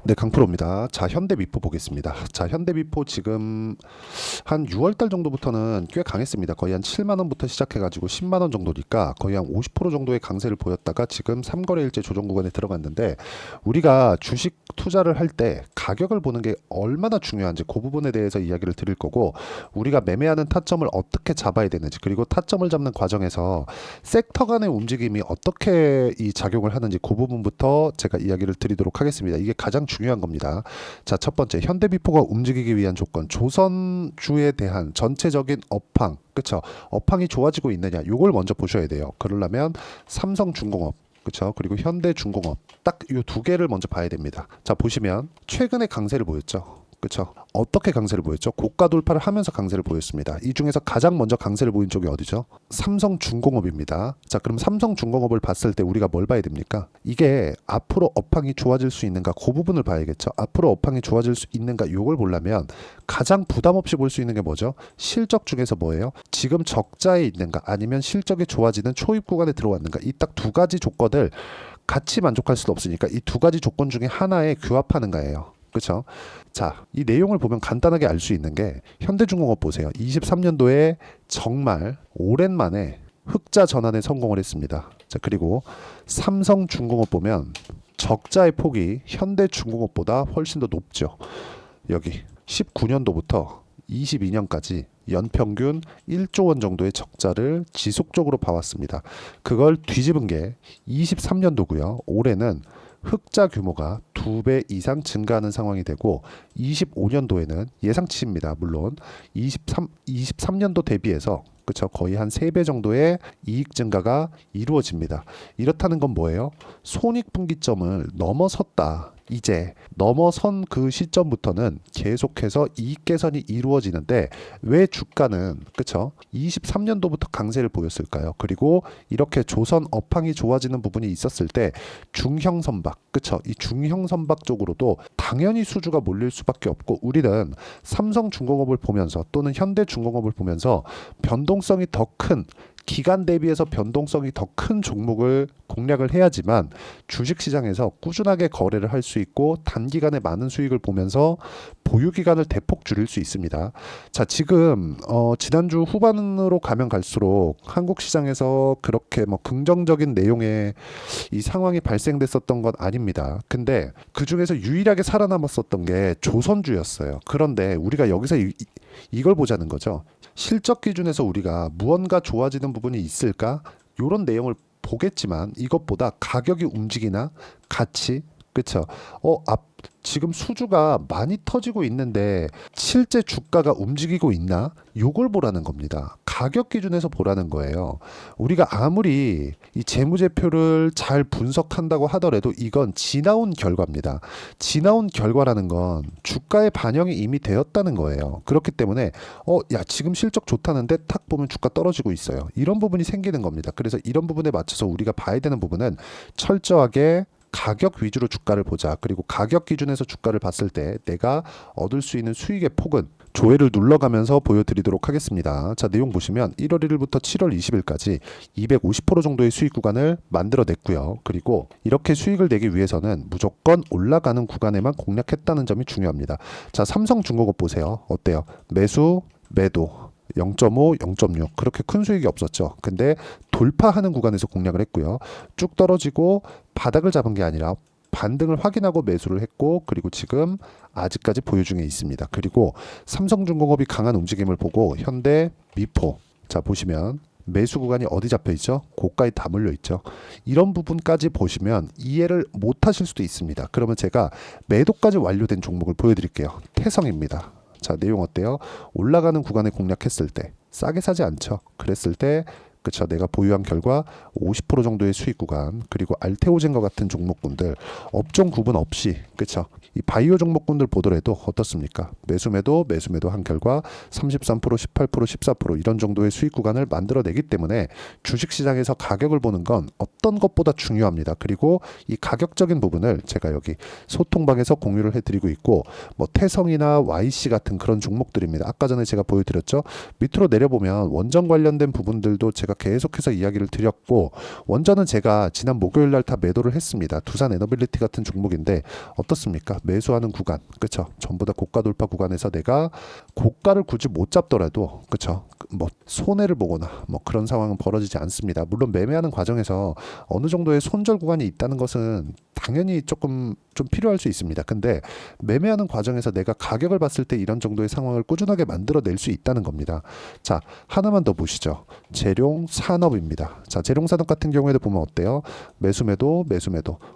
네, 강프로입니다. 자, 현대미포 보겠습니다. 자, 현대미포 지금 한 6월 달 정도부터는 꽤 강했습니다. 거의 한 7만 원부터 시작해가지고 10만 원 정도니까 거의 한 50% 정도의 강세를 보였다가 지금 3거래일째 조정 구간에 들어갔는데, 우리가 주식 투자를 할 때 가격을 보는 게 얼마나 중요한지 그 부분에 대해서 이야기를 드릴 거고, 우리가 매매하는 타점을 어떻게 잡아야 되는지, 그리고 타점을 잡는 과정에서 섹터 간의 움직임이 어떻게 이 작용을 하는지 그 부분부터 제가 이야기를 드리도록 하겠습니다. 이게 가장 중요한 겁니다. 자, 첫 번째, 현대비포가 움직이기 위한 조건, 조선주에 대한 전체적인 업황, 그쵸? 업황이 좋아지고 있느냐, 요걸 먼저 보셔야 돼요. 그러려면 삼성중공업, 그쵸? 그리고 현대중공업, 딱 요 두 개를 먼저 봐야 됩니다. 자, 보시면 최근에 강세를 보였죠. 그쵸? 어떻게 강세를 보였죠? 고가 돌파를 하면서 강세를 보였습니다. 이 중에서 가장 먼저 강세를 보인 쪽이 어디죠? 삼성중공업입니다. 자, 그럼 삼성중공업을 봤을 때 우리가 뭘 봐야 됩니까? 이게 앞으로 업황이 좋아질 수 있는가, 그 부분을 봐야겠죠. 앞으로 업황이 좋아질 수 있는가, 요걸 보려면 가장 부담 없이 볼 수 있는 게 뭐죠? 실적 중에서 뭐예요? 지금 적자에 있는가, 아니면 실적이 좋아지는 초입 구간에 들어왔는가, 이 딱 두 가지 조건을 같이 만족할 수도 없으니까 이 두 가지 조건 중에 하나에 규합하는 거예요. 그렇죠? 자, 이 내용을 보면 간단하게 알 수 있는 게, 현대중공업 보세요. 23년도에 정말 오랜만에 흑자 전환에 성공을 했습니다. 자, 그리고 삼성중공업 보면 적자의 폭이 현대중공업보다 훨씬 더 높죠. 여기 19년도부터 22년까지 연평균 1조 원 정도의 적자를 지속적으로 봐왔습니다. 그걸 뒤집은 게 23년도고요. 올해는 흑자 규모가 2배 이상 증가하는 상황이 되고, 25년도에는 예상치입니다. 물론 23년도 대비해서, 그쵸, 거의 한 3배 정도의 이익 증가가 이루어집니다. 이렇다는 건 뭐예요? 손익분기점을 넘어섰다. 이제 넘어선 그 시점부터는 계속해서 이익 개선이 이루어지는데, 왜 주가는, 그쵸, 23년도부터 강세를 보였을까요? 그리고 이렇게 조선 업황이 좋아지는 부분이 있었을 때 중형선박, 그쵸, 이 중형선박 쪽으로도 당연히 수주가 몰릴 수밖에 없고, 우리는 삼성중공업을 보면서 또는 현대중공업을 보면서 변동성이 더 큰, 기간 대비해서 변동성이 더 큰 종목을 공략을 해야지만 주식시장에서 꾸준하게 거래를 할 수 있고, 단기간에 많은 수익을 보면서 보유기간을 대폭 줄일 수 있습니다. 자, 지금 지난주 후반으로 가면 갈수록 한국 시장에서 그렇게 뭐 긍정적인 내용의 이 상황이 발생됐었던 건 아닙니다. 근데 그 중에서 유일하게 살아남았었던 게 조선주였어요. 그런데 우리가 여기서 이걸 보자는 거죠. 실적 기준에서 우리가 무언가 좋아지는 부분이 있을까? 이런 내용을 보겠지만, 이것보다 가격이 움직이나, 가치, 그쵸? 지금 수주가 많이 터지고 있는데 실제 주가가 움직이고 있나? 요걸 보라는 겁니다. 가격 기준에서 보라는 거예요. 우리가 아무리 이 재무제표를 잘 분석한다고 하더라도 이건 지나온 결과입니다. 지나온 결과라는 건 주가에 반영이 이미 되었다는 거예요. 그렇기 때문에 야, 지금 실적 좋다는데 탁 보면 주가 떨어지고 있어요. 이런 부분이 생기는 겁니다. 그래서 이런 부분에 맞춰서 우리가 봐야 되는 부분은 철저하게 가격 위주로 주가를 보자. 그리고 가격 기준에서 주가를 봤을 때 내가 얻을 수 있는 수익의 폭은, 조회를 눌러가면서 보여드리도록 하겠습니다. 자, 내용 보시면 1월 1일부터 7월 20일까지 250% 정도의 수익 구간을 만들어냈고요. 그리고 이렇게 수익을 내기 위해서는 무조건 올라가는 구간에만 공략했다는 점이 중요합니다. 자, 삼성중공업 보세요. 어때요? 매수, 매도 0.5, 0.6 그렇게 큰 수익이 없었죠. 근데 돌파하는 구간에서 공략을 했고요. 쭉 떨어지고 바닥을 잡은 게 아니라 반등을 확인하고 매수를 했고, 그리고 지금 아직까지 보유 중에 있습니다. 그리고 삼성중공업이 강한 움직임을 보고 현대, 미포, 자 보시면 매수 구간이 어디 잡혀 있죠? 고가에 다 몰려 있죠. 이런 부분까지 보시면 이해를 못 하실 수도 있습니다. 그러면 제가 매도까지 완료된 종목을 보여드릴게요. 태성입니다. 자, 내용 어때요? 올라가는 구간에 공략했을 때 싸게 사지 않죠. 그랬을 때, 그쵸, 내가 보유한 결과 50% 정도의 수익 구간, 그리고 알테오젠과 같은 종목군들 업종 구분 없이, 그쵸, 이 바이오 종목군들 보더라도 어떻습니까? 매수매도 한 결과 33%, 18%, 14% 이런 정도의 수익 구간을 만들어내기 때문에 주식시장에서 가격을 보는 건 어떤 것보다 중요합니다. 그리고 이 가격적인 부분을 제가 여기 소통방에서 공유를 해드리고 있고, 뭐 태성이나 YC 같은 그런 종목들입니다. 아까 전에 제가 보여드렸죠. 밑으로 내려보면 원전 관련된 부분들도 제가 제가 계속해서 이야기를 드렸고, 원전은 제가 지난 목요일 날 다 매도를 했습니다. 두산 에너빌리티 같은 종목인데 어떻습니까? 매수하는 구간, 그쵸? 전부 다 고가 돌파 구간에서 내가 고가를 굳이 못 잡더라도, 그쵸? 뭐 손해를 보거나 뭐 그런 상황은 벌어지지 않습니다. 물론 매매하는 과정에서 어느 정도의 손절 구간이 있다는 것은 당연히 조금 좀 필요할 수 있습니다. 근데 매매하는 과정에서 내가 가격을 봤을 때 이런 정도의 상황을 꾸준하게 만들어낼 수 있다는 겁니다. 자, 하나만 더 보시죠. 재룡 산업입니다. 자, 재룡 산업 같은 경우에도 보면 어때요? 매수매도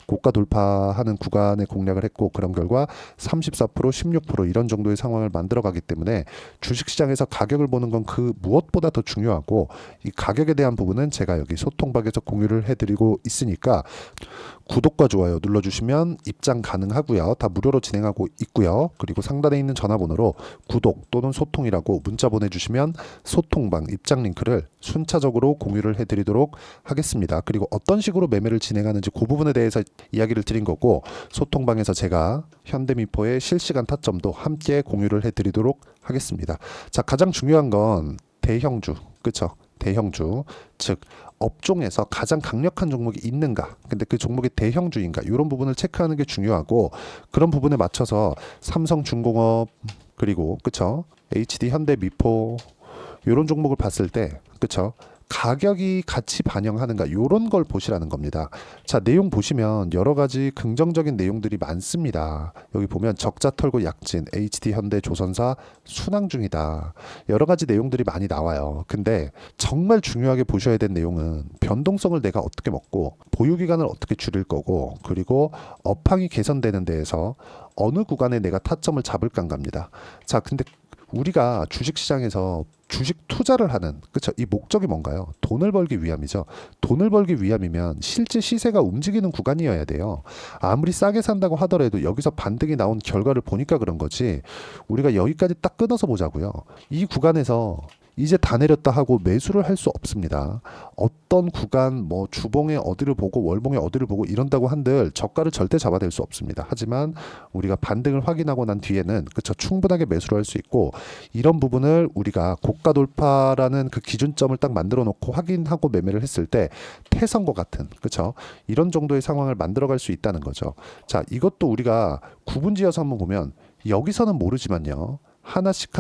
고가 돌파하는 구간에 공략을 했고, 그런 결과 34%, 16% 이런 정도의 상황을 만들어가기 때문에 주식시장에서 가격을 보는 건 그 무엇보다 더 중요하고, 이 가격에 대한 부분은 제가 여기 소통방에서 공유를 해드리고 있으니까 구독과 좋아요 눌러주시면 입장 가능하고요. 다 무료로 진행하고 있고요. 그리고 상단에 있는 전화번호로 구독 또는 소통이라고 문자 보내주시면 소통방 입장 링크를 순차적으로 공유를 해드리도록 하겠습니다. 그리고 어떤 식으로 매매를 진행하는지 그 부분에 대해서 이야기를 드린 거고, 소통방에서 제가 현대미포의 실시간 타점도 함께 공유를 해드리도록 하겠습니다. 자, 가장 중요한 건 대형주, 그쵸? 대형주, 즉 업종에서 가장 강력한 종목이 있는가, 근데 그 종목이 대형주인가, 이런 부분을 체크하는 게 중요하고, 그런 부분에 맞춰서 삼성중공업, 그리고 그쵸, HD 현대미포 이런 종목을 봤을 때, 그쵸, 가격이 같이 반영하는가, 요런 걸 보시라는 겁니다. 자, 내용 보시면 여러 가지 긍정적인 내용들이 많습니다. 여기 보면 적자 털고 약진, HD 현대 조선사 순항 중이다, 여러 가지 내용들이 많이 나와요. 근데 정말 중요하게 보셔야 될 내용은 변동성을 내가 어떻게 먹고 보유기간을 어떻게 줄일 거고, 그리고 업황이 개선되는 데에서 어느 구간에 내가 타점을 잡을 건가입니다. 자, 근데 우리가 주식시장에서 주식 투자를 하는, 그쵸, 이 목적이 뭔가요? 돈을 벌기 위함이죠. 돈을 벌기 위함이면 실제 시세가 움직이는 구간이어야 돼요. 아무리 싸게 산다고 하더라도 여기서 반등이 나온 결과를 보니까 그런 거지, 우리가 여기까지 딱 끊어서 보자고요. 이 구간에서 이제 다 내렸다 하고 매수를 할 수 없습니다. 어떤 구간, 뭐 주봉의 어디를 보고 월봉의 어디를 보고 이런다고 한들 저가를 절대 잡아낼 수 없습니다. 하지만 우리가 반등을 확인하고 난 뒤에는, 그쵸, 충분하게 매수를 할 수 있고, 이런 부분을 우리가 고가 돌파라는 그 기준점을 딱 만들어 놓고 확인하고 매매를 했을 때 태선과 같은, 그쵸, 이런 정도의 상황을 만들어갈 수 있다는 거죠. 자, 이것도 우리가 구분지어서 한번 보면, 여기서는 모르지만요, 하나씩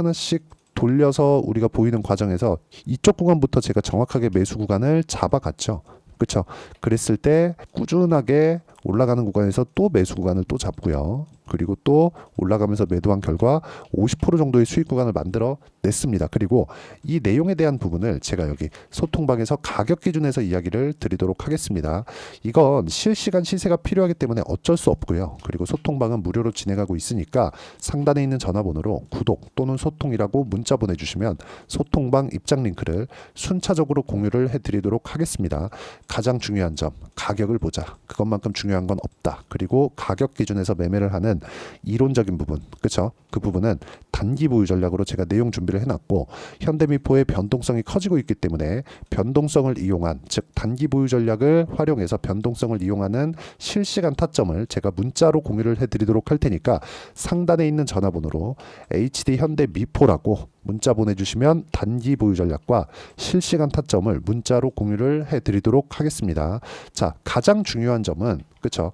돌려서 우리가 보이는 과정에서 이쪽 구간부터 제가 정확하게 매수 구간을 잡아갔죠. 그렇죠? 그랬을 때 꾸준하게 올라가는 구간에서 또 매수 구간을 또 잡고요. 그리고 또 올라가면서 매도한 결과 50% 정도의 수익 구간을 만들어 냈습니다. 그리고 이 내용에 대한 부분을 제가 여기 소통방에서 가격 기준에서 이야기를 드리도록 하겠습니다. 이건 실시간 시세가 필요하기 때문에 어쩔 수 없고요. 그리고 소통방은 무료로 진행하고 있으니까 상단에 있는 전화번호로 구독 또는 소통이라고 문자 보내주시면 소통방 입장 링크를 순차적으로 공유를 해드리도록 하겠습니다. 가장 중요한 점, 가격을 보자. 그것만큼 중요한 건 없다. 그리고 가격 기준에서 매매를 하는 이론적인 부분, 그렇죠? 그 부분은 단기 보유 전략으로 제가 내용 준비를 해놨고, 현대미포의 변동성이 커지고 있기 때문에 변동성을 이용한, 즉 단기 보유 전략을 활용해서 변동성을 이용하는 실시간 타점을 제가 문자로 공유를 해드리도록 할 테니까 상단에 있는 전화번호로 HD 현대미포라고 문자 보내주시면 단기 보유 전략과 실시간 타점을 문자로 공유를 해드리도록 하겠습니다. 자, 가장 중요한 점은, 그렇죠,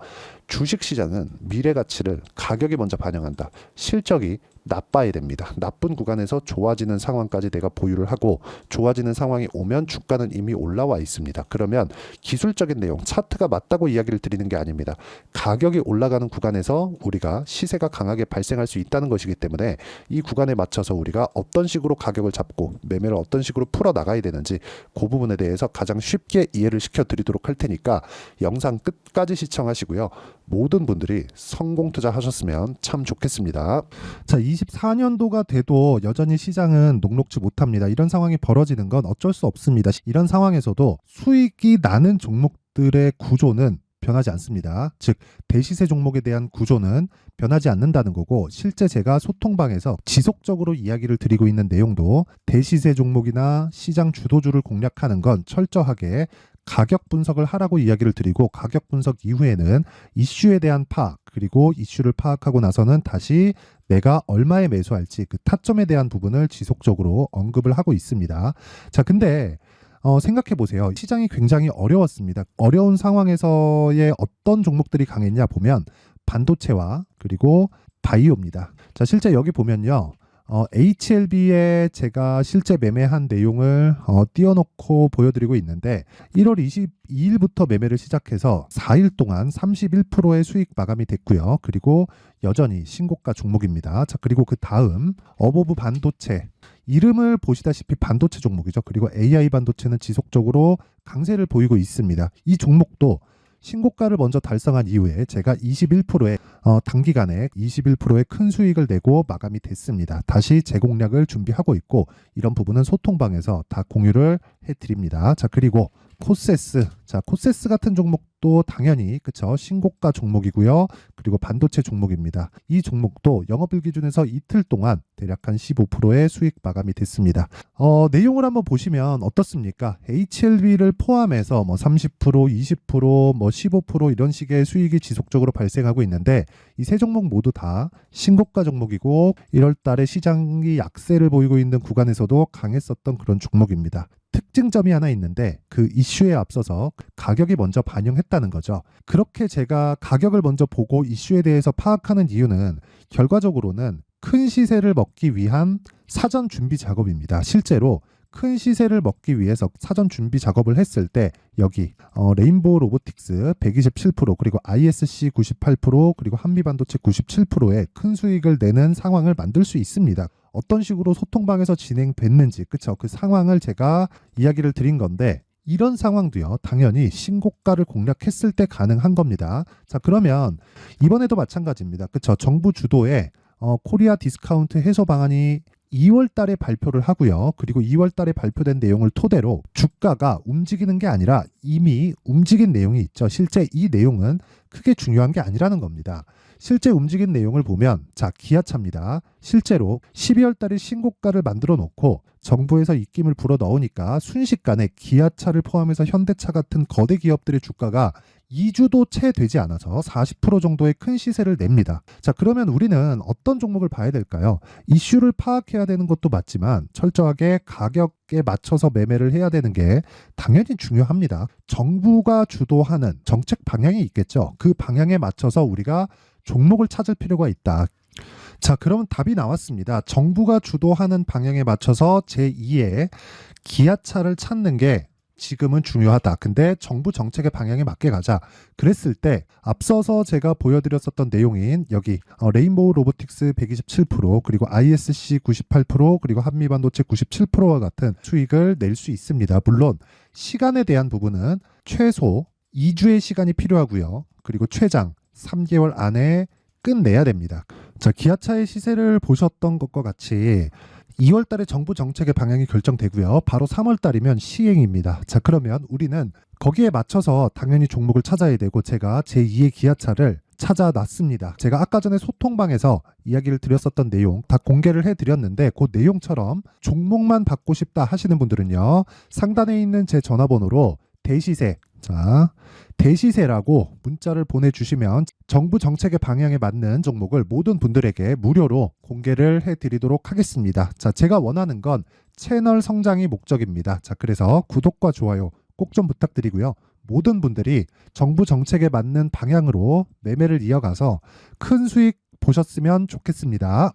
주식시장은 미래 가치를 가격이 먼저 반영한다. 실적이 나빠야 됩니다. 나쁜 구간에서 좋아지는 상황까지 내가 보유를 하고, 좋아지는 상황이 오면 주가는 이미 올라와 있습니다. 그러면 기술적인 내용, 차트가 맞다고 이야기를 드리는 게 아닙니다. 가격이 올라가는 구간에서 우리가 시세가 강하게 발생할 수 있다는 것이기 때문에 이 구간에 맞춰서 우리가 어떤 식으로 가격을 잡고 매매를 어떤 식으로 풀어 나가야 되는지, 그 부분에 대해서 가장 쉽게 이해를 시켜 드리도록 할 테니까 영상 끝까지 시청하시고요. 모든 분들이 성공 투자하셨으면 참 좋겠습니다. 자, 24년도가 돼도 여전히 시장은 녹록지 못합니다. 이런 상황이 벌어지는 건 어쩔 수 없습니다. 이런 상황에서도 수익이 나는 종목들의 구조는 변하지 않습니다. 즉, 대시세 종목에 대한 구조는 변하지 않는다는 거고, 실제 제가 소통방에서 지속적으로 이야기를 드리고 있는 내용도 대시세 종목이나 시장 주도주를 공략하는 건 철저하게 가격 분석을 하라고 이야기를 드리고, 가격 분석 이후에는 이슈에 대한 파악, 그리고 이슈를 파악하고 나서는 다시 내가 얼마에 매수할지 그 타점에 대한 부분을 지속적으로 언급을 하고 있습니다. 자, 근데 생각해 보세요. 시장이 굉장히 어려웠습니다. 어려운 상황에서의 어떤 종목들이 강했냐 보면 반도체와 그리고 바이오입니다. 자, 실제 여기 보면요. HLB에 제가 실제 매매한 내용을 띄워놓고 보여드리고 있는데 1월 22일부터 매매를 시작해서 4일 동안 31%의 수익 마감이 됐고요. 그리고 여전히 신고가 종목입니다. 자, 그리고 그 다음 어보브 반도체, 이름을 보시다시피 반도체 종목이죠. 그리고 AI 반도체는 지속적으로 강세를 보이고 있습니다. 이 종목도 신고가를 먼저 달성한 이후에 제가 21%의 단기간에 21%의 큰 수익을 내고 마감이 됐습니다. 다시 재공략을 준비하고 있고 이런 부분은 소통방에서 다 공유를 해드립니다. 자, 그리고 코세스. 자, 코세스 같은 종목도 당연히 그쵸, 신고가 종목이고요. 그리고 반도체 종목입니다. 이 종목도 영업일 기준에서 이틀 동안 대략 한 15%의 수익 마감이 됐습니다. 내용을 한번 보시면 어떻습니까? HLB를 포함해서 뭐 30%, 20%, 뭐 15% 이런 식의 수익이 지속적으로 발생하고 있는데 이 세 종목 모두 다 신고가 종목이고 1월 달에 시장이 약세를 보이고 있는 구간에서도 강했었던 그런 종목입니다. 특징점이 하나 있는데 그 이슈에 앞서서 가격이 먼저 반영했다는 거죠. 그렇게 제가 가격을 먼저 보고 이슈에 대해서 파악하는 이유는 결과적으로는 큰 시세를 먹기 위한 사전 준비 작업입니다. 실제로 큰 시세를 먹기 위해서 사전 준비 작업을 했을 때 여기 레인보우 로보틱스 127% 그리고 ISC 98% 그리고 한미반도체 97%의 큰 수익을 내는 상황을 만들 수 있습니다. 어떤 식으로 소통방에서 진행됐는지 그쵸, 그 상황을 제가 이야기를 드린 건데 이런 상황도요 당연히 신고가를 공략했을 때 가능한 겁니다. 자, 그러면 이번에도 마찬가지입니다. 그쵸, 정부 주도의 코리아 디스카운트 해소 방안이 2월 달에 발표를 하고요. 그리고 2월 달에 발표된 내용을 토대로 주가가 움직이는 게 아니라 이미 움직인 내용이 있죠. 실제 이 내용은 크게 중요한 게 아니라는 겁니다. 실제 움직인 내용을 보면 자, 기아차입니다. 실제로 12월 달에 신고가를 만들어 놓고 정부에서 입김을 불어 넣으니까 순식간에 기아차를 포함해서 현대차 같은 거대 기업들의 주가가 2주도 채 되지 않아서 40% 정도의 큰 시세를 냅니다. 자, 그러면 우리는 어떤 종목을 봐야 될까요? 이슈를 파악해야 되는 것도 맞지만 철저하게 가격에 맞춰서 매매를 해야 되는 게 당연히 중요합니다. 정부가 주도하는 정책 방향이 있겠죠. 그 방향에 맞춰서 우리가 종목을 찾을 필요가 있다. 자, 그러면 답이 나왔습니다. 정부가 주도하는 방향에 맞춰서 제2의 기아차를 찾는 게 지금은 중요하다. 근데 정부 정책의 방향에 맞게 가자. 그랬을 때 앞서서 제가 보여드렸었던 내용인 여기 레인보우 로보틱스 127% 그리고 ISC 98% 그리고 한미반도체 97%와 같은 수익을 낼 수 있습니다. 물론 시간에 대한 부분은 최소 2주의 시간이 필요하고요. 그리고 최장 3개월 안에 끝내야 됩니다. 자, 기아차의 시세를 보셨던 것과 같이 2월 달에 정부 정책의 방향이 결정되고요. 바로 3월 달이면 시행입니다. 자, 그러면 우리는 거기에 맞춰서 당연히 종목을 찾아야 되고 제가 제2의 기아차를 찾아놨습니다. 제가 아까 전에 소통방에서 이야기를 드렸었던 내용 다 공개를 해드렸는데 그 내용처럼 종목만 받고 싶다 하시는 분들은요. 상단에 있는 제 전화번호로 대시세, 자, 대시세라고 문자를 보내주시면 정부 정책의 방향에 맞는 종목을 모든 분들에게 무료로 공개를 해드리도록 하겠습니다. 자, 제가 원하는 건 채널 성장이 목적입니다. 자, 그래서 구독과 좋아요 꼭 좀 부탁드리고요. 모든 분들이 정부 정책에 맞는 방향으로 매매를 이어가서 큰 수익 보셨으면 좋겠습니다.